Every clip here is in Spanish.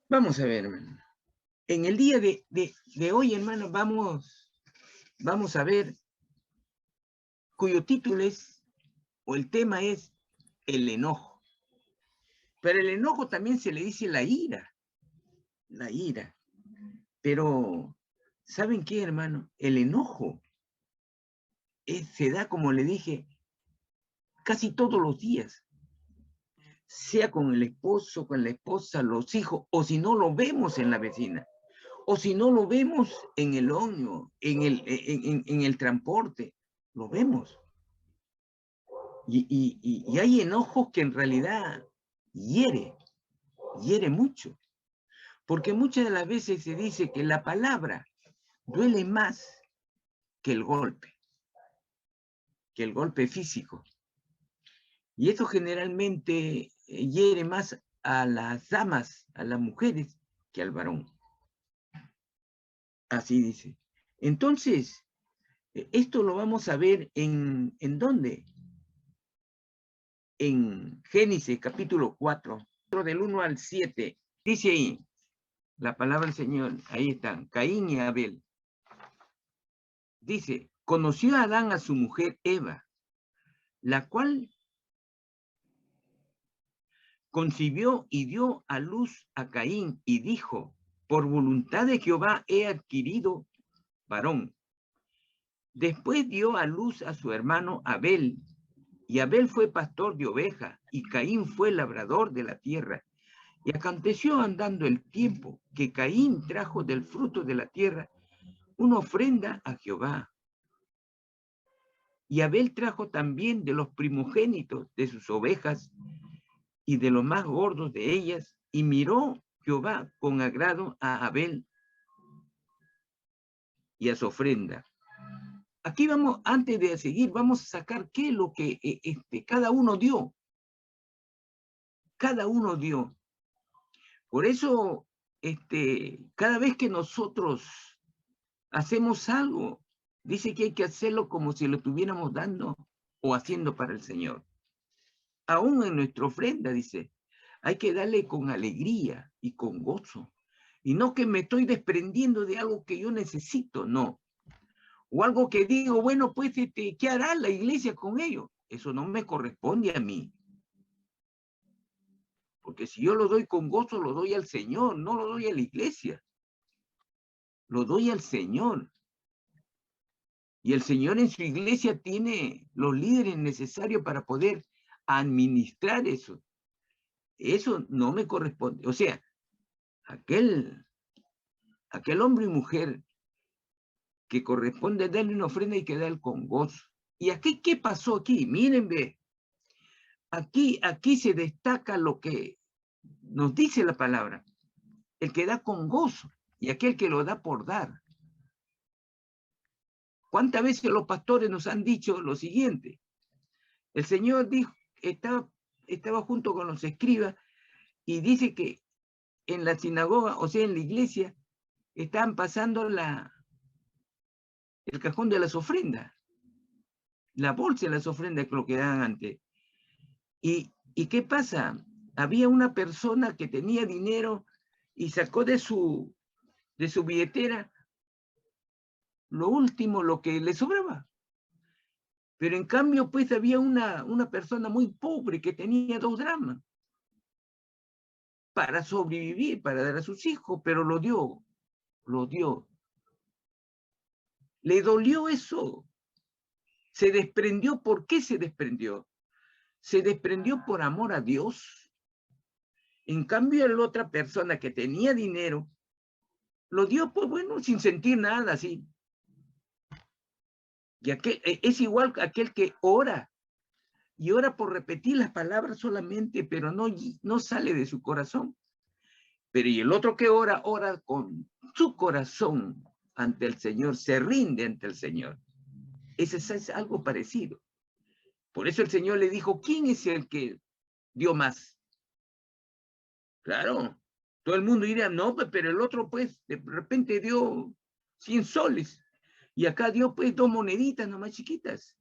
Vamos a ver, hermano. En el día de hoy, hermano, vamos a ver cuyo título es, o el tema es, el enojo. Pero el enojo también se le dice la ira. La ira. Pero, ¿saben qué, hermano? El enojo se da, como le dije, casi todos los días. Sea con el esposo, con la esposa, los hijos, o si no lo vemos en la vecina, o si no lo vemos en el ómnibus, en el transporte, lo vemos. Y hay enojos que en realidad hiere mucho, porque muchas de las veces se dice que la palabra duele más que el golpe físico. Y esto generalmente hiere más a las damas, a las mujeres, que al varón. Así dice. Entonces, esto lo vamos a ver ¿en dónde? En Génesis capítulo 4, del 1 al 7. Dice ahí, la palabra del Señor, ahí están, Caín y Abel. Dice, conoció a Adán a su mujer Eva, la cual concibió y dio a luz a Caín y dijo, por voluntad de Jehová he adquirido varón. Después dio a luz a su hermano Abel, y Abel fue pastor de ovejas, y Caín fue labrador de la tierra. Y aconteció andando el tiempo que Caín trajo del fruto de la tierra una ofrenda a Jehová. Y Abel trajo también de los primogénitos de sus ovejas y de los más gordos de ellas, y miró Jehová con agrado a Abel y a su ofrenda. Aquí vamos, antes de seguir, vamos a sacar qué es lo que cada uno dio. Cada uno dio. Por eso, cada vez que nosotros hacemos algo, dice que hay que hacerlo como si lo estuviéramos dando o haciendo para el Señor. Aún en nuestra ofrenda, dice, hay que darle con alegría y con gozo. Y no que me estoy desprendiendo de algo que yo necesito, no. O algo que digo, bueno, pues, ¿qué hará la iglesia con ello? Eso no me corresponde a mí. Porque si yo lo doy con gozo, lo doy al Señor, no lo doy a la iglesia. Lo doy al Señor. Y el Señor en su iglesia tiene los líderes necesarios para poder administrar eso. Eso no me corresponde. O sea, aquel hombre y mujer que corresponde darle una ofrenda y que dar con gozo. ¿Y aquí qué pasó aquí? Miren, ve. Aquí se destaca lo que nos dice la palabra. El que da con gozo y aquel que lo da por dar. ¿Cuántas veces los pastores nos han dicho lo siguiente? El Señor dijo, estaba junto con los escribas y dice que en la sinagoga, o sea, en la iglesia, estaban pasando el cajón de las ofrendas, la bolsa de las ofrendas que lo que daban antes. ¿Y qué pasa? Había una persona que tenía dinero y sacó de su billetera lo último, lo que le sobraba. Pero en cambio, pues había una persona muy pobre que tenía 2 dramas para sobrevivir, para dar a sus hijos, pero lo dio. Le dolió eso. Se desprendió. ¿Por qué se desprendió? Se desprendió por amor a Dios. En cambio, la otra persona que tenía dinero, lo dio, pues bueno, sin sentir nada, así. Y es igual que aquel que ora, y ora por repetir las palabras solamente, pero no sale de su corazón. Pero y el otro que ora con su corazón ante el Señor, se rinde ante el Señor. Ese es algo parecido. Por eso el Señor le dijo, ¿quién es el que dio más? Claro, todo el mundo diría, no, pero el otro pues de repente dio 100 soles y acá dio pues 2 moneditas nomás chiquitas.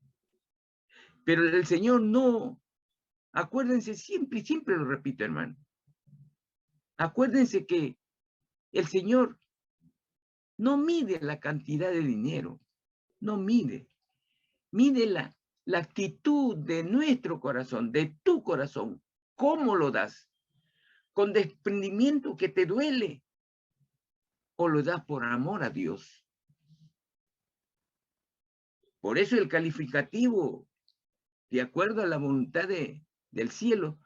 Pero el Señor no, acuérdense, siempre lo repito, hermano, Acuérdense que el Señor no mide la cantidad de dinero, no mide. Mide la actitud de nuestro corazón, de tu corazón. ¿Cómo lo das? ¿Con desprendimiento que te duele? ¿O lo das por amor a Dios? Por eso el calificativo, de acuerdo a la voluntad del cielo,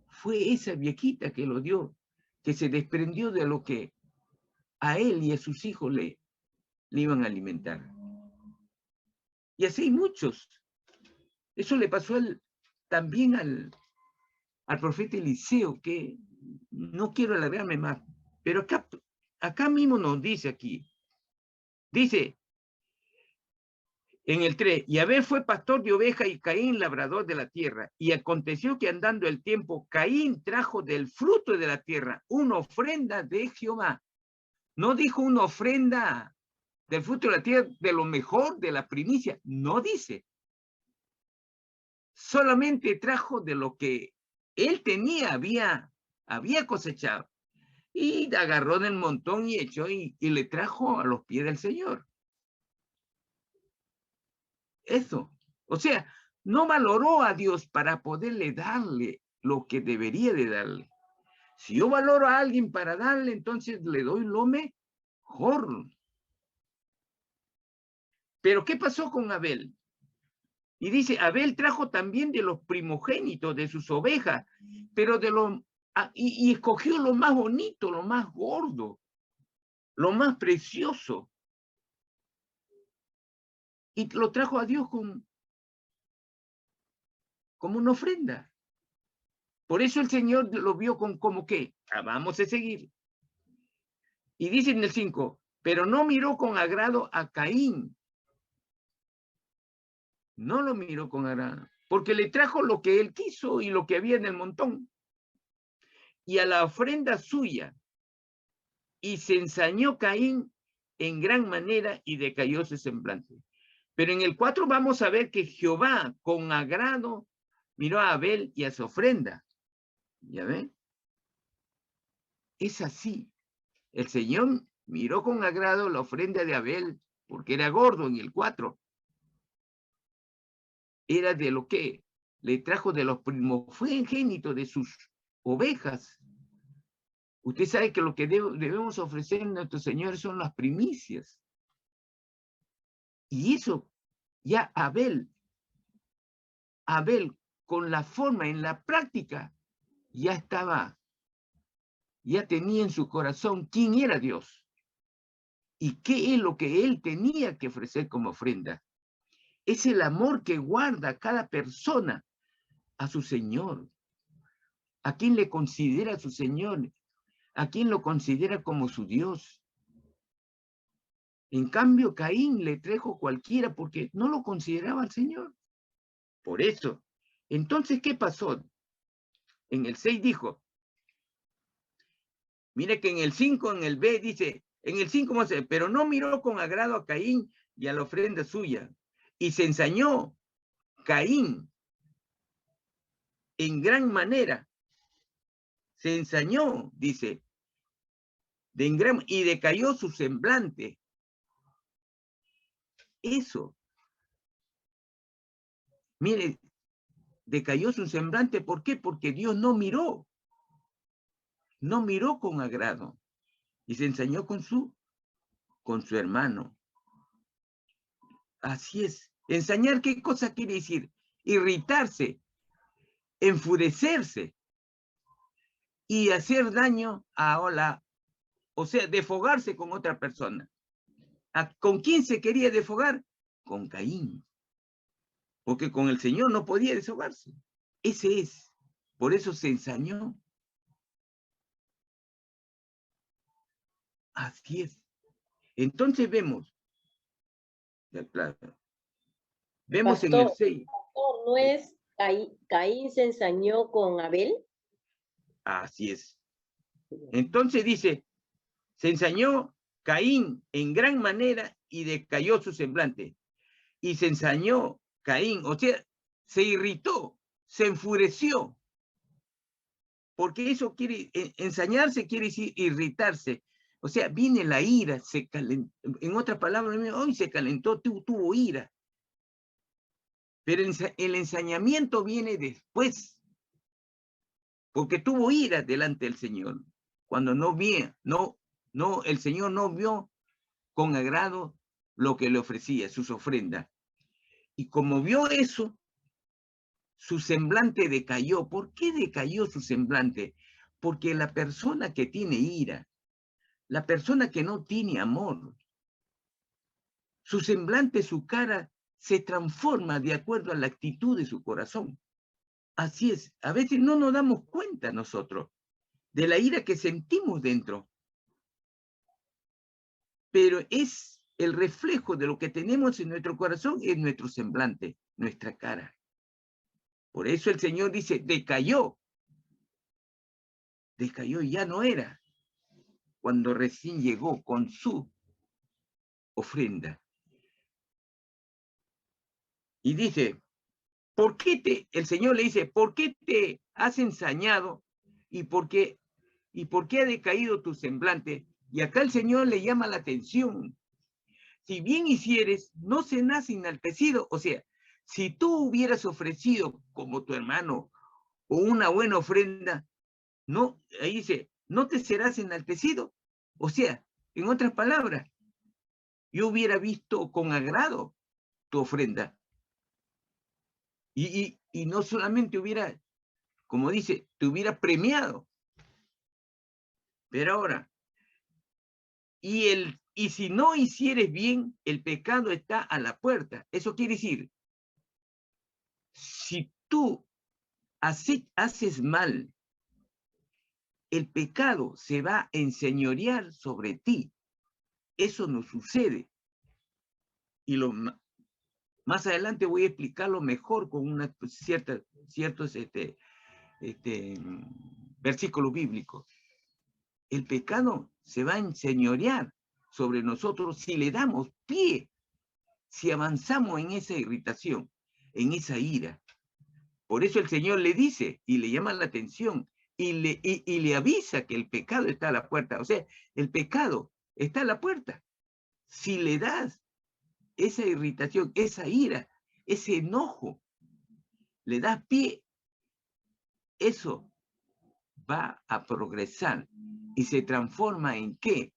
fue esa viejita que lo dio, que se desprendió de lo que a él y a sus hijos le iban a alimentar. Y así hay muchos. Eso le pasó también al profeta Eliseo, que no quiero alargarme más, pero acá mismo nos dice aquí, dice en el 3, y Abel fue pastor de ovejas y Caín labrador de la tierra, y aconteció que andando el tiempo, Caín trajo del fruto de la tierra una ofrenda de Jehová. No dijo una ofrenda del fruto de la tierra, de lo mejor, de la primicia, no dice. Solamente trajo de lo que él tenía, había cosechado. Y agarró del montón y echó y le trajo a los pies del Señor. Eso. O sea, no valoró a Dios para poderle darle lo que debería de darle. Si yo valoro a alguien para darle, entonces le doy lo mejor. Pero ¿qué pasó con Abel? Y dice, Abel trajo también de los primogénitos de sus ovejas, pero y escogió lo más bonito, lo más gordo, lo más precioso. Y lo trajo a Dios como una ofrenda. Por eso el Señor lo vio como que, vamos a seguir. Y dice en el 5, pero no miró con agrado a Caín. No lo miró con agrado, porque le trajo lo que él quiso y lo que había en el montón. Y a la ofrenda suya, y se ensañó Caín en gran manera y decayó su semblante. Pero en el 4 vamos a ver que Jehová con agrado miró a Abel y a su ofrenda. ¿Ya ven? Es así. El Señor miró con agrado la ofrenda de Abel, porque era gordo en el 4. Era de lo que le trajo de los primogénitos de sus ovejas. Usted sabe que lo que debemos ofrecer a nuestro Señor son las primicias. Y eso ya Abel, con la forma, en la práctica, ya tenía en su corazón quién era Dios y qué es lo que él tenía que ofrecer como ofrenda. Es el amor que guarda cada persona a su Señor, a quien le considera su Señor, a quien lo considera como su Dios. En cambio, Caín le trajo cualquiera porque no lo consideraba al Señor. Por eso. Entonces, ¿qué pasó? En el 6 dijo, mire que en el 5, en el B dice, en el 5, pero no miró con agrado a Caín y a la ofrenda suya. Y se ensañó Caín en gran manera. Se ensañó, dice, y decayó su semblante. Eso. Mire, decayó su semblante. ¿Por qué? Porque Dios no miró con agrado. Y se ensañó con su hermano. Así es. Ensañar, ¿qué cosa quiere decir? Irritarse, enfurecerse y hacer daño o sea, desfogarse con otra persona. ¿Con quién se quería desfogar? Con Caín. Porque con el Señor no podía desfogarse. Ese es. Por eso se ensañó. Así es. Entonces vemos. Vemos en el 6. Pastor, ¿no es Caín se ensañó con Abel? Así es. Entonces dice, se ensañó Caín en gran manera y decayó su semblante. Y se ensañó Caín, o sea, se irritó, se enfureció. porque eso quiere, ensañarse quiere decir irritarse. O sea, viene la ira, se calentó, en otras palabras, hoy se calentó, tuvo ira. Pero el ensañamiento viene después, porque tuvo ira delante del Señor. Cuando el Señor no vio con agrado lo que le ofrecía, sus ofrendas. Y como vio eso, su semblante decayó. ¿Por qué decayó su semblante? Porque la persona que tiene ira, la persona que no tiene amor, su semblante, su cara, se transforma de acuerdo a la actitud de su corazón. Así es, a veces no nos damos cuenta nosotros de la ira que sentimos dentro, pero es el reflejo de lo que tenemos en nuestro corazón, es nuestro semblante, nuestra cara. Por eso el Señor dice, decayó, ya no era cuando recién llegó con su ofrenda. Y dice, el Señor le dice, ¿por qué te has ensañado y por qué ha decaído tu semblante? Y acá el Señor le llama la atención. Si bien hicieres, no serás enaltecido. O sea, si tú hubieras ofrecido como tu hermano o una buena ofrenda, no, ahí dice, no te serás enaltecido. O sea, en otras palabras, yo hubiera visto con agrado tu ofrenda. Y no solamente hubiera, como dice, te hubiera premiado. Pero ahora, y si no hicieres bien, el pecado está a la puerta. Eso quiere decir, si tú haces mal, el pecado se va a enseñorear sobre ti. Eso no sucede. Y más adelante voy a explicarlo mejor con una ciertos versículos bíblicos. El pecado se va a enseñorear sobre nosotros si le damos pie, si avanzamos en esa irritación, en esa ira. Por eso el Señor le dice y le llama la atención y le avisa que el pecado está a la puerta. O sea, el pecado está a la puerta. Si le das esa irritación, esa ira, ese enojo, le das pie, eso va a progresar y se transforma ¿en qué?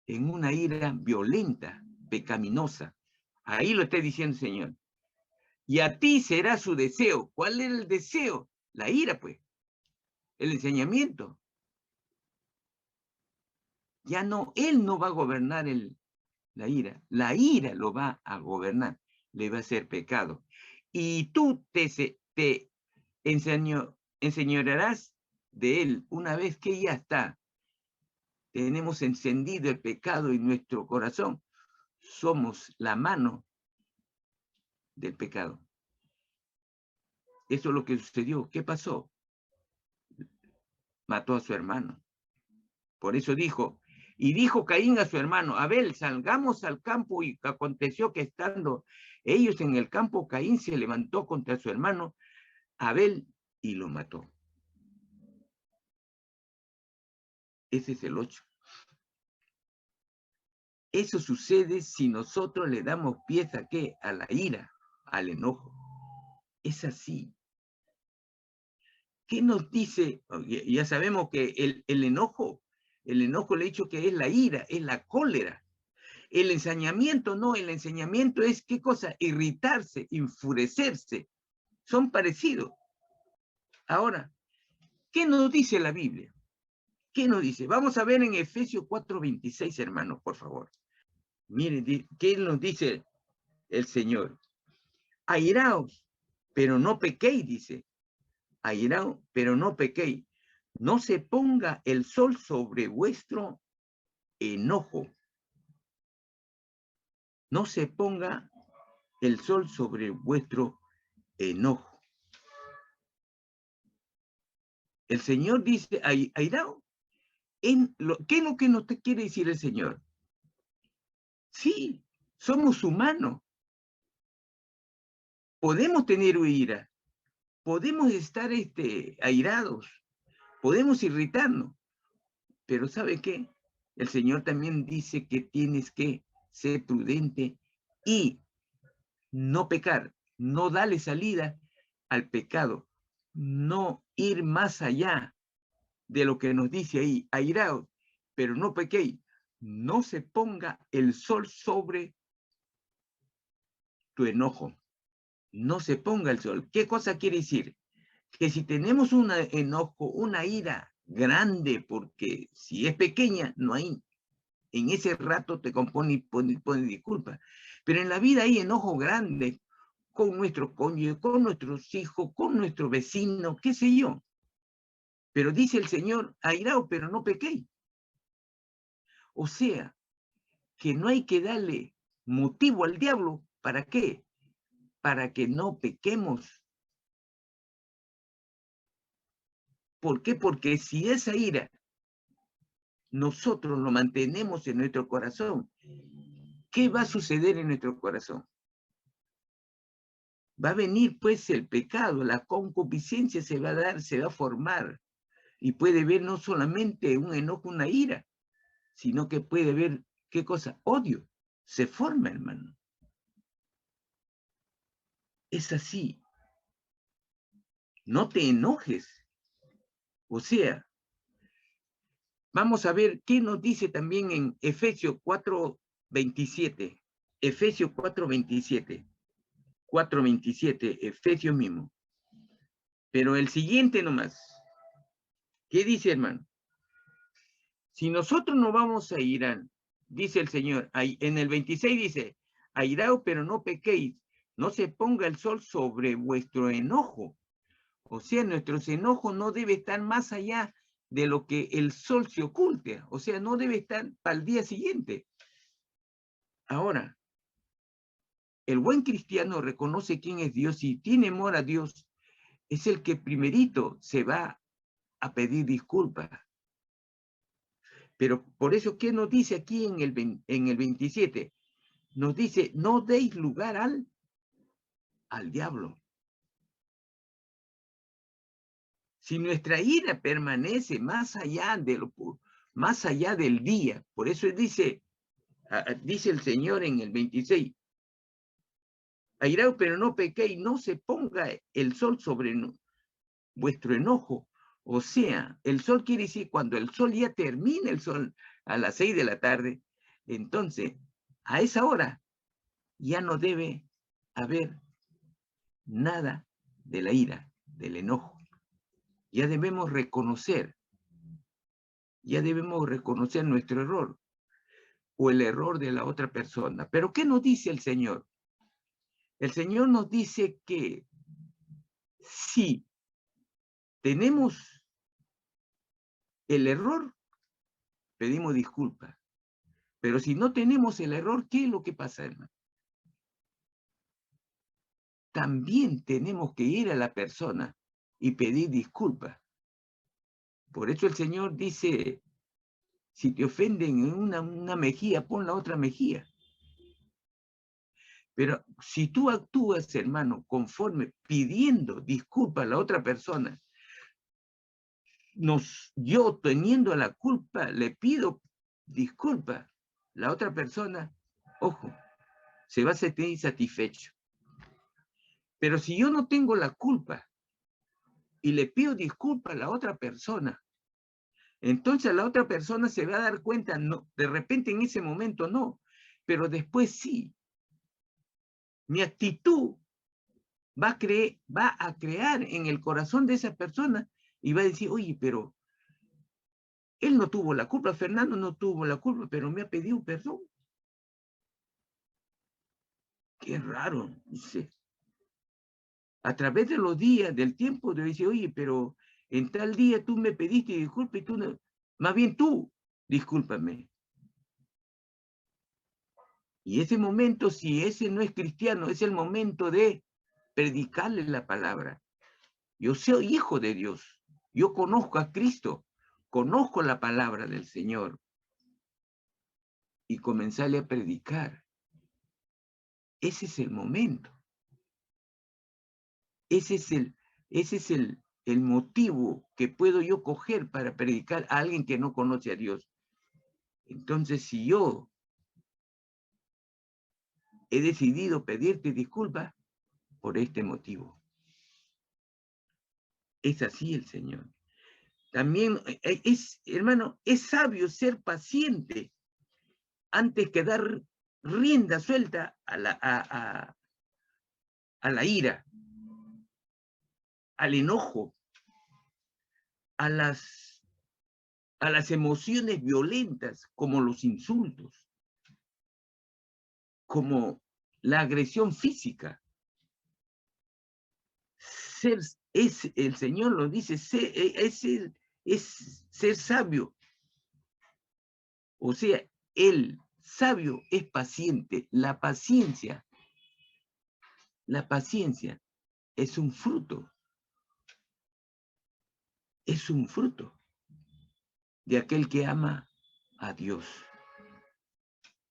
En una ira violenta, pecaminosa. Ahí lo está diciendo el Señor. Y a ti será su deseo. ¿Cuál es el deseo? La ira, pues. El enseñamiento. Ya no, él no va a gobernar la ira. La ira lo va a gobernar. Le va a hacer pecado. Y tú te enseñorearás de él una vez que ya está. Tenemos encendido el pecado en nuestro corazón. Somos la mano del pecado. Eso es lo que sucedió. ¿Qué pasó? Mató a su hermano. Por eso dijo, y dijo Caín a su hermano, Abel, salgamos al campo, y aconteció que estando ellos en el campo, Caín se levantó contra su hermano Abel y lo mató. Ese es el 8. Eso sucede si nosotros le damos pieza ¿a qué? A la ira, al enojo. Es así. ¿Qué nos dice? Ya sabemos que el enojo le he dicho que es la ira, es la cólera. El ensañamiento no, el ensañamiento es ¿qué cosa? Irritarse, enfurecerse. Son parecidos. Ahora, ¿qué nos dice la Biblia? ¿Qué nos dice? Vamos a ver en Efesios 4:26, hermanos, por favor. Miren, ¿qué nos dice el Señor? Airaos, pero no pequéis, dice. Airaos, pero no pequéis. No se ponga el sol sobre vuestro enojo. No se ponga el sol sobre vuestro enojo. El Señor dice, airao, ¿qué es lo que nos quiere decir el Señor? Sí, somos humanos. Podemos tener ira. Podemos estar airados. Podemos irritarnos, pero ¿sabe qué? El Señor también dice que tienes que ser prudente y no pecar, no darle salida al pecado, no ir más allá de lo que nos dice ahí, airaos, pero no pequéis, no se ponga el sol sobre tu enojo, no se ponga el sol. ¿Qué cosa quiere decir? Que si tenemos un enojo, una ira grande, porque si es pequeña, no hay, en ese rato te compone y pone disculpas, pero en la vida hay enojo grande con nuestro cónyuge, con nuestros hijos, con nuestro vecino, qué sé yo. Pero dice el Señor, airaos, pero no pequéis. O sea, que no hay que darle motivo al diablo. ¿Para qué? Para que no pequemos. ¿Por qué? Porque si esa ira nosotros lo mantenemos en nuestro corazón, ¿qué va a suceder en nuestro corazón? Va a venir pues el pecado, la concupiscencia se va a dar, se va a formar. Y puede ver no solamente un enojo, una ira, sino que puede ver, ¿qué cosa? Odio. Se forma, hermano. Es así. No te enojes. O sea, vamos a ver qué nos dice también en Efesios 4:27. Efesios 4:27. 4:27, Efesios mismo. Pero el siguiente nomás. ¿Qué dice, hermano? Si nosotros no vamos a irar, dice el Señor, en el 26 dice, airaos, pero no pequéis, no se ponga el sol sobre vuestro enojo. O sea, nuestros enojos no debe estar más allá de lo que el sol se oculte. O sea, no debe estar para el día siguiente. Ahora, el buen cristiano reconoce quién es Dios y tiene amor a Dios. Es el que primerito se va a pedir disculpas. Pero por eso, ¿qué nos dice aquí en el 27? Nos dice, no deis lugar al diablo. Si nuestra ira permanece más allá del día, por eso dice el Señor en el 26, airaos, pero no pequéis, no se ponga el sol sobre vuestro enojo. O sea, el sol quiere decir, cuando el sol ya termina el sol a las 6 de la tarde, entonces, a esa hora, ya no debe haber nada de la ira, del enojo. Ya debemos reconocer nuestro error o el error de la otra persona. Pero ¿qué nos dice el Señor? El Señor nos dice que si tenemos el error, pedimos disculpas. Pero si no tenemos el error, ¿qué es lo que pasa, hermano? También tenemos que ir a la persona y pedir disculpas. Por eso el Señor dice, si te ofenden en una mejilla, pon la otra mejilla. Pero si tú actúas, hermano, conforme pidiendo disculpas a la otra persona, yo teniendo la culpa, le pido disculpas, la otra persona, ojo, se va a sentir insatisfecho. Pero si yo no tengo la culpa y le pido disculpas a la otra persona, entonces la otra persona se va a dar cuenta, no, de repente en ese momento no, pero después sí. Mi actitud va a crear en el corazón de esa persona y va a decir, oye, pero él no tuvo la culpa, Fernando no tuvo la culpa, pero me ha pedido perdón. Qué raro, dice. A través de los días, del tiempo, de decir, oye, pero en tal día tú me pediste disculpa y tú no, más bien tú, discúlpame. Y ese momento, si ese no es cristiano, es el momento de predicarle la palabra. Yo soy hijo de Dios. Yo conozco a Cristo. Conozco la palabra del Señor. Y comenzarle a predicar. Ese es el momento. Ese es el motivo que puedo yo coger para predicar a alguien que no conoce a Dios. Entonces, si yo he decidido pedirte disculpas por este motivo. Es así el Señor. También hermano, es sabio ser paciente antes que dar rienda suelta a la ira, al enojo, a las emociones violentas, como los insultos, como la agresión física. El Señor lo dice, es ser sabio. O sea, el sabio es paciente. La paciencia es un fruto. Es un fruto de aquel que ama a Dios.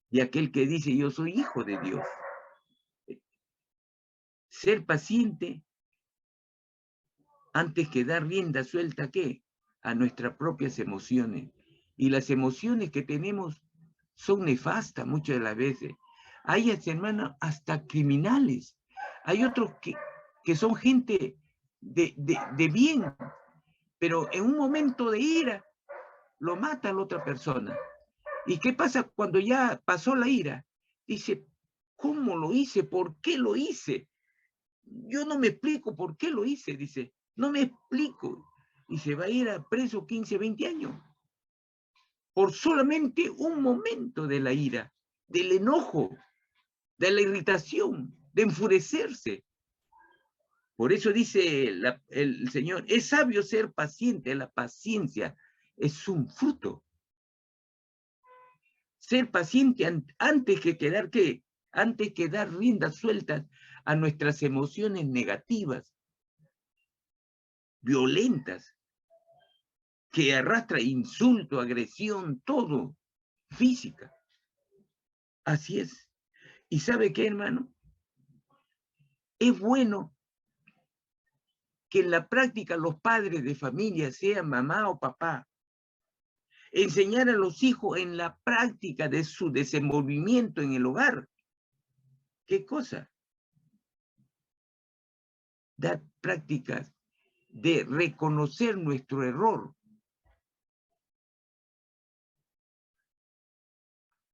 De aquel que dice, yo soy hijo de Dios. Ser paciente antes que dar rienda suelta, ¿qué? A nuestras propias emociones. Y las emociones que tenemos son nefastas muchas de las veces. Hay, hermanos, hasta criminales. Hay otros que son gente de bien, pero en un momento de ira lo mata a la otra persona. ¿Y qué pasa cuando ya pasó la ira? Dice, ¿cómo lo hice? ¿Por qué lo hice? Yo no me explico por qué lo hice, dice. No me explico. Y se va a ir a preso 15, 20 años. Por solamente un momento de la ira, del enojo, de la irritación, de enfurecerse. Por eso dice el Señor, es sabio ser paciente. La paciencia es un fruto. Ser paciente antes que quedar, ¿qué? Antes que dar riendas sueltas a nuestras emociones negativas, violentas, que arrastra insulto, agresión, todo, física. Así es. ¿Y sabe qué, hermano? Es bueno que en la práctica los padres de familia, sean mamá o papá, enseñar a los hijos en la práctica de su desenvolvimiento en el hogar. ¿Qué cosa? Dar prácticas de reconocer nuestro error.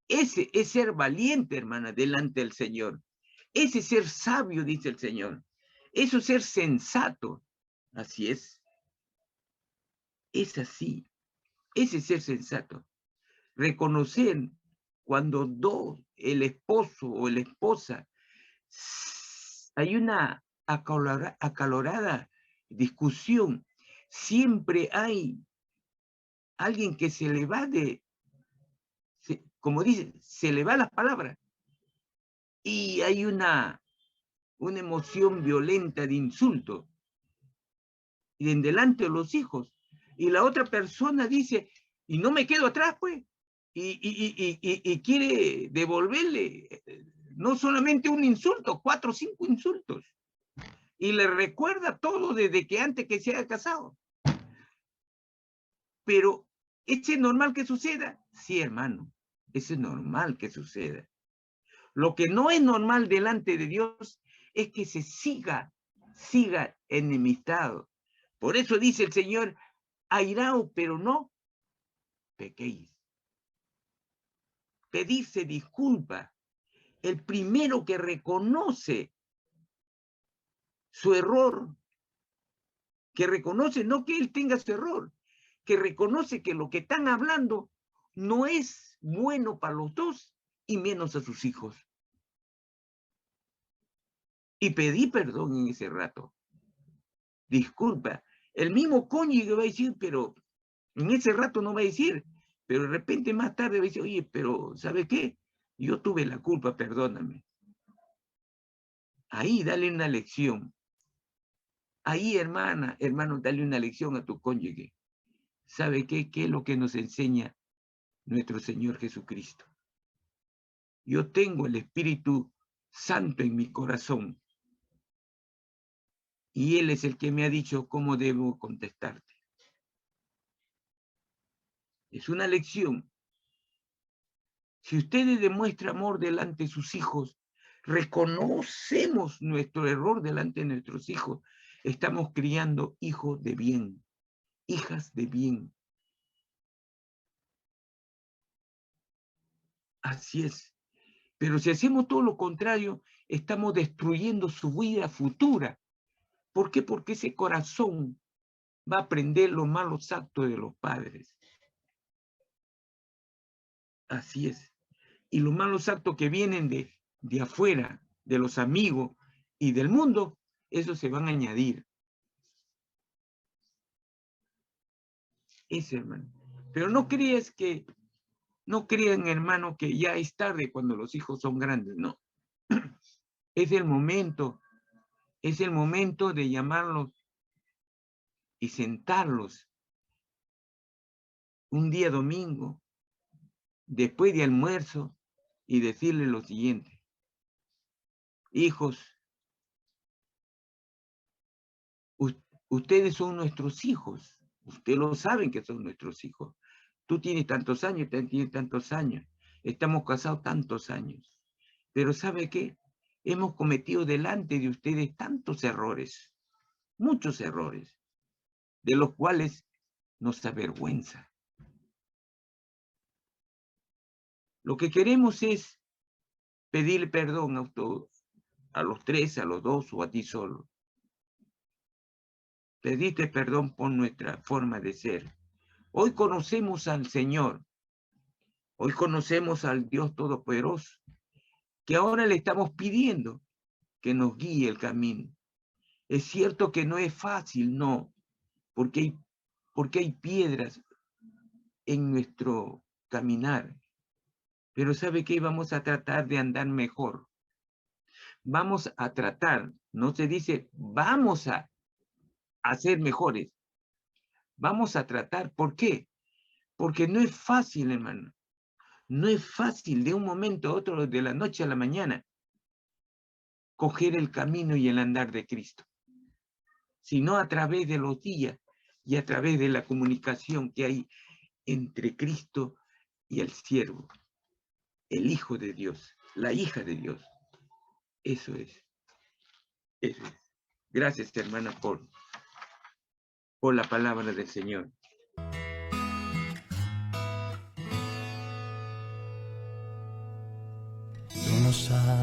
Ese es ser valiente, hermana, delante del Señor. Ese es ser sabio, dice el Señor. Eso es ser sensato. Así es. Es así. Ese es ser sensato. Reconocer cuando el esposo o la esposa, hay una acalorada discusión. Siempre hay alguien que se le va como dice, se le va las palabras. Y hay una emoción violenta de insulto. Y en delante de los hijos. Y la otra persona dice, y no me quedo atrás, pues. Y quiere devolverle no solamente un insulto, 4 o 5 insultos. Y le recuerda todo desde que antes que se haya casado. Pero, ¿es normal que suceda? Sí, hermano, es normal que suceda. Lo que no es normal delante de Dios es que se siga enemistado. Por eso dice el Señor, airao, pero no pequéis. Pedirse disculpa. El primero que reconoce su error, que reconoce, no que él tenga su error, que reconoce que lo que están hablando no es bueno para los dos y menos a sus hijos. Y pedí perdón en ese rato. Disculpa. El mismo cónyuge va a decir, pero en ese rato no va a decir, pero de repente más tarde va a decir, oye, pero ¿sabe qué? Yo tuve la culpa, perdóname. Ahí dale una lección. Ahí, hermano, dale una lección a tu cónyuge. ¿Sabe qué? ¿Qué es lo que nos enseña nuestro Señor Jesucristo? Yo tengo el Espíritu Santo en mi corazón. Y Él es el que me ha dicho cómo debo contestarte. Es una lección. Si ustedes demuestran amor delante de sus hijos, reconocemos nuestro error delante de nuestros hijos, estamos criando hijos de bien, hijas de bien. Así es. Pero si hacemos todo lo contrario, estamos destruyendo su vida futura. ¿Por qué? Porque ese corazón va a aprender los malos actos de los padres. Así es. Y los malos actos que vienen de afuera, de los amigos y del mundo, esos se van a añadir. Ese, hermano. Pero no crean, hermano, que ya es tarde cuando los hijos son grandes. No. Es el momento de llamarlos y sentarlos un día domingo, después de almuerzo, y decirles lo siguiente: hijos, ustedes son nuestros hijos, ustedes lo saben que son nuestros hijos. Tú tienes tantos años, tienes tantos años, estamos casados tantos años, pero ¿sabe qué? Hemos cometido delante de ustedes tantos errores, muchos errores, de los cuales nos avergüenza. Lo que queremos es pedirle perdón a todos, a los tres, a los dos o a ti solo. Pedirte perdón por nuestra forma de ser. Hoy conocemos al Señor, hoy conocemos al Dios Todopoderoso, que ahora le estamos pidiendo que nos guíe el camino. Es cierto que no es fácil, no, porque hay piedras en nuestro caminar. Pero ¿sabe qué? Vamos a tratar de andar mejor. Vamos a tratar, no se dice vamos a ser mejores. Vamos a tratar, ¿por qué? Porque no es fácil, hermano. No es fácil de un momento a otro, de la noche a la mañana, coger el camino y el andar de Cristo, sino a través de los días y a través de la comunicación que hay entre Cristo y el siervo, el Hijo de Dios, la hija de Dios. Eso es. Eso es. Gracias, hermana, por la palabra del Señor. Tú no sabes.